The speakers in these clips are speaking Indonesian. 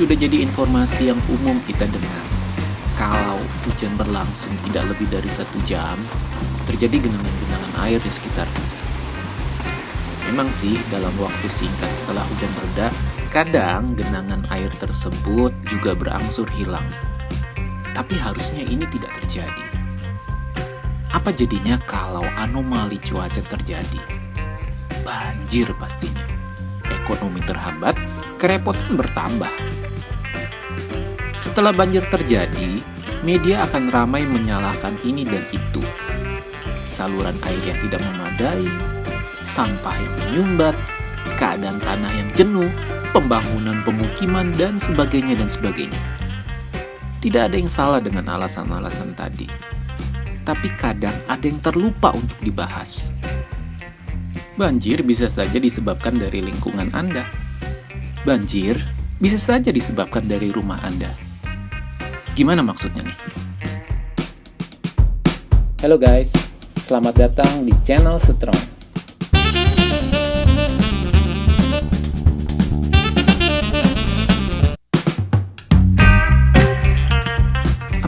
Sudah jadi informasi yang umum kita dengar. Kalau hujan berlangsung tidak lebih dari 1 jam, terjadi genangan-genangan air di sekitar kita. Memang sih, dalam waktu singkat setelah hujan reda, kadang genangan air tersebut juga berangsur hilang. Tapi harusnya ini tidak terjadi. Apa jadinya kalau anomali cuaca terjadi? Banjir pastinya. Ekonomi terhambat, kerepotan bertambah. Setelah banjir terjadi, media akan ramai menyalahkan ini dan itu. Saluran air yang tidak memadai, sampah yang menyumbat, keadaan tanah yang jenuh, pembangunan pemukiman, dan sebagainya dan sebagainya. Tidak ada yang salah dengan alasan-alasan tadi. Tapi kadang ada yang terlupa untuk dibahas. Banjir bisa saja disebabkan dari lingkungan Anda. Banjir bisa saja disebabkan dari rumah Anda. Gimana maksudnya nih? Halo guys, selamat datang di channel Strong.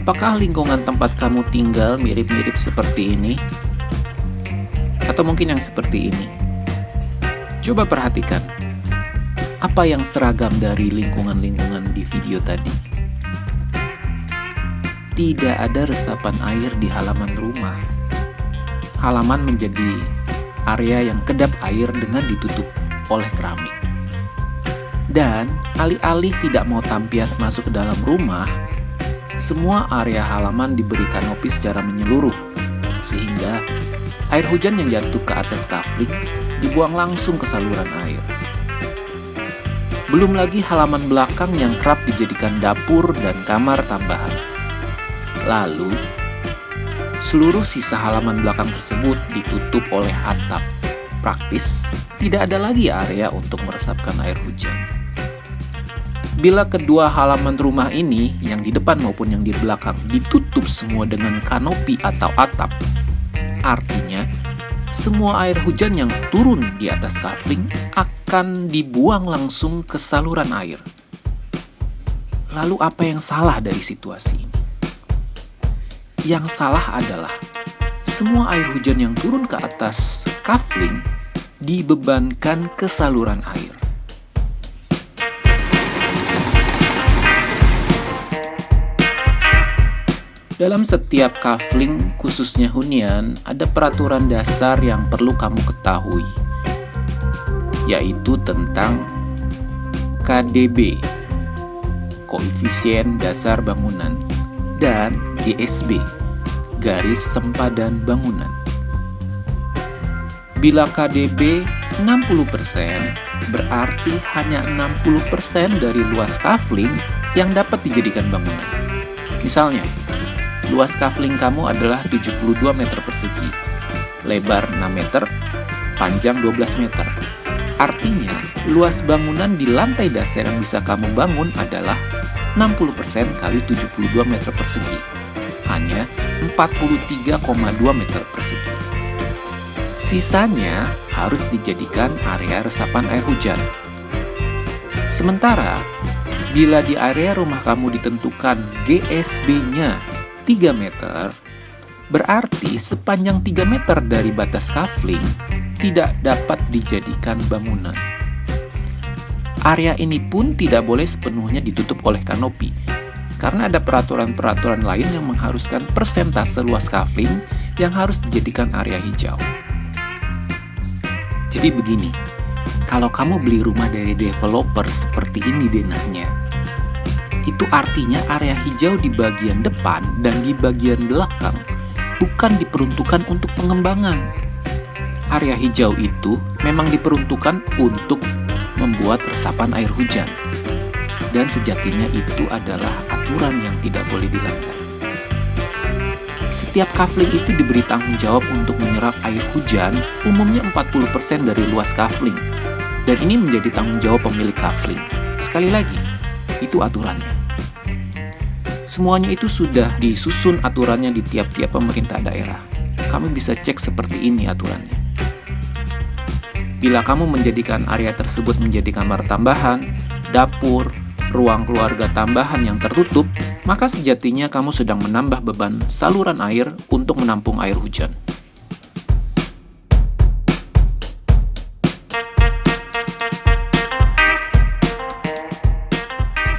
Apakah lingkungan tempat kamu tinggal mirip-mirip seperti ini? Atau mungkin yang seperti ini? Coba perhatikan, apa yang seragam dari lingkungan-lingkungan di video tadi? Tidak ada resapan air di halaman rumah. Halaman menjadi area yang kedap air dengan ditutup oleh keramik. Dan alih-alih tidak mau tampias masuk ke dalam rumah, semua area halaman diberi kanopi secara menyeluruh, sehingga air hujan yang jatuh ke atas kafling dibuang langsung ke saluran air. Belum lagi halaman belakang yang kerap dijadikan dapur dan kamar tambahan. Lalu, seluruh sisa halaman belakang tersebut ditutup oleh atap. Praktis, tidak ada lagi area untuk meresapkan air hujan. Bila kedua halaman rumah ini, yang di depan maupun yang di belakang, ditutup semua dengan kanopi atau atap, artinya semua air hujan yang turun di atas kafling akan dibuang langsung ke saluran air. Lalu apa yang salah dari situasi ini? Yang salah adalah semua air hujan yang turun ke atas kafling dibebankan ke saluran air. Dalam setiap kafling, khususnya hunian, ada peraturan dasar yang perlu kamu ketahui, yaitu tentang KDB, koefisien dasar bangunan, dan GSB, garis sempadan bangunan. Bila KDB 60%, berarti hanya 60% dari luas kafling yang dapat dijadikan bangunan. Misalnya, luas kafling kamu adalah 72 meter persegi, lebar 6 meter, panjang 12 meter. Artinya, luas bangunan di lantai dasar yang bisa kamu bangun adalah 60% kali 72 meter persegi, hanya 43,2 meter persegi. Sisanya harus dijadikan area resapan air hujan. Sementara, bila di area rumah kamu ditentukan GSB-nya 3 meter, berarti sepanjang 3 meter dari batas kafling tidak dapat dijadikan bangunan. Area ini pun tidak boleh sepenuhnya ditutup oleh kanopi, karena ada peraturan-peraturan lain yang mengharuskan persentase luas kafling yang harus dijadikan area hijau. Jadi begini, kalau kamu beli rumah dari developer seperti ini denahnya, itu artinya area hijau di bagian depan dan di bagian belakang bukan diperuntukkan untuk pengembangan. Area hijau itu memang diperuntukkan untuk membuat resapan air hujan. Dan sejatinya itu adalah aturan yang tidak boleh dilanggar. Setiap kafling itu diberi tanggung jawab untuk menyerap air hujan, umumnya 40% dari luas kafling. Dan ini menjadi tanggung jawab pemilik kafling. Sekali lagi, itu aturannya. Semuanya itu sudah disusun aturannya di tiap-tiap pemerintah daerah. Kamu bisa cek seperti ini aturannya. Bila kamu menjadikan area tersebut menjadi kamar tambahan, dapur, ruang keluarga tambahan yang tertutup, maka sejatinya kamu sedang menambah beban saluran air untuk menampung air hujan.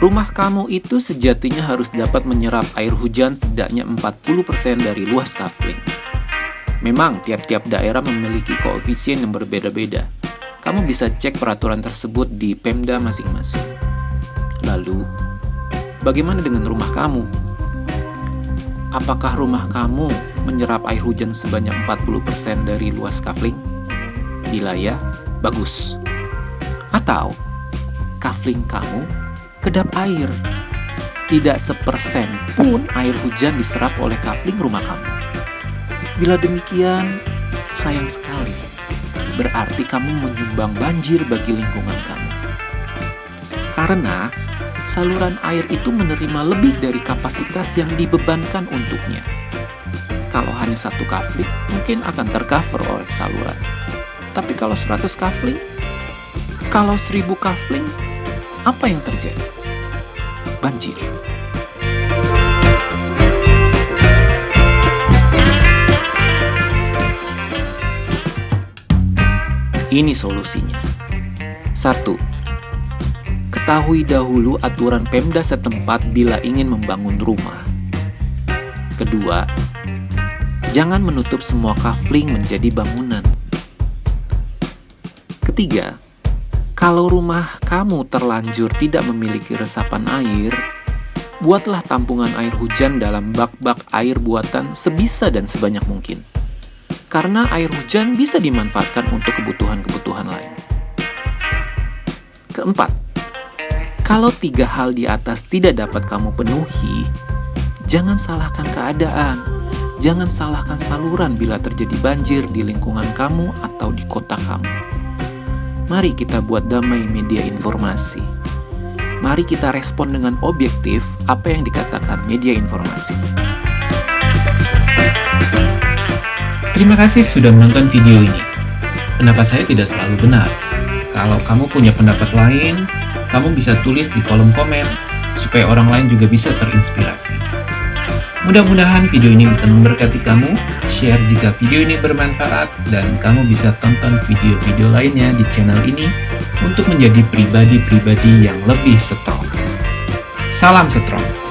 Rumah kamu itu sejatinya harus dapat menyerap air hujan setidaknya 40% dari luas kafling. Memang tiap-tiap daerah memiliki koefisien yang berbeda-beda. Kamu bisa cek peraturan tersebut di Pemda masing-masing. Lalu, bagaimana dengan rumah kamu? Apakah rumah kamu menyerap air hujan sebanyak 40% dari luas kafling? Bila ya, bagus. Atau, kafling kamu kedap air. Tidak 1% pun air hujan diserap oleh kafling rumah kamu. Bila demikian, sayang sekali. Berarti kamu menyumbang banjir bagi lingkungan kamu. Karena saluran air itu menerima lebih dari kapasitas yang dibebankan untuknya. Kalau hanya 1 kafling, mungkin akan tercover oleh saluran. Tapi kalau 100 kafling, kalau 1000 kafling, apa yang terjadi? Banjir. Ini solusinya. 1. Ketahui dahulu aturan Pemda setempat bila ingin membangun rumah. Kedua, jangan menutup semua kafling menjadi bangunan. Ketiga, kalau rumah kamu terlanjur tidak memiliki resapan air, buatlah tampungan air hujan dalam bak-bak air buatan sebisa dan sebanyak mungkin. Karena air hujan bisa dimanfaatkan untuk kebutuhan-kebutuhan lain. Keempat, kalau 3 hal di atas tidak dapat kamu penuhi, jangan salahkan keadaan, jangan salahkan saluran bila terjadi banjir di lingkungan kamu atau di kota kamu. Mari kita buat damai media informasi. Mari kita respon dengan objektif apa yang dikatakan media informasi. Terima kasih sudah menonton video ini. Pendapat saya tidak selalu benar. Kalau kamu punya pendapat lain, kamu bisa tulis di kolom komen supaya orang lain juga bisa terinspirasi. Mudah-mudahan video ini bisa memberkati kamu. Share jika video ini bermanfaat, dan kamu bisa tonton video-video lainnya di channel ini untuk menjadi pribadi-pribadi yang lebih strong. Salam strong!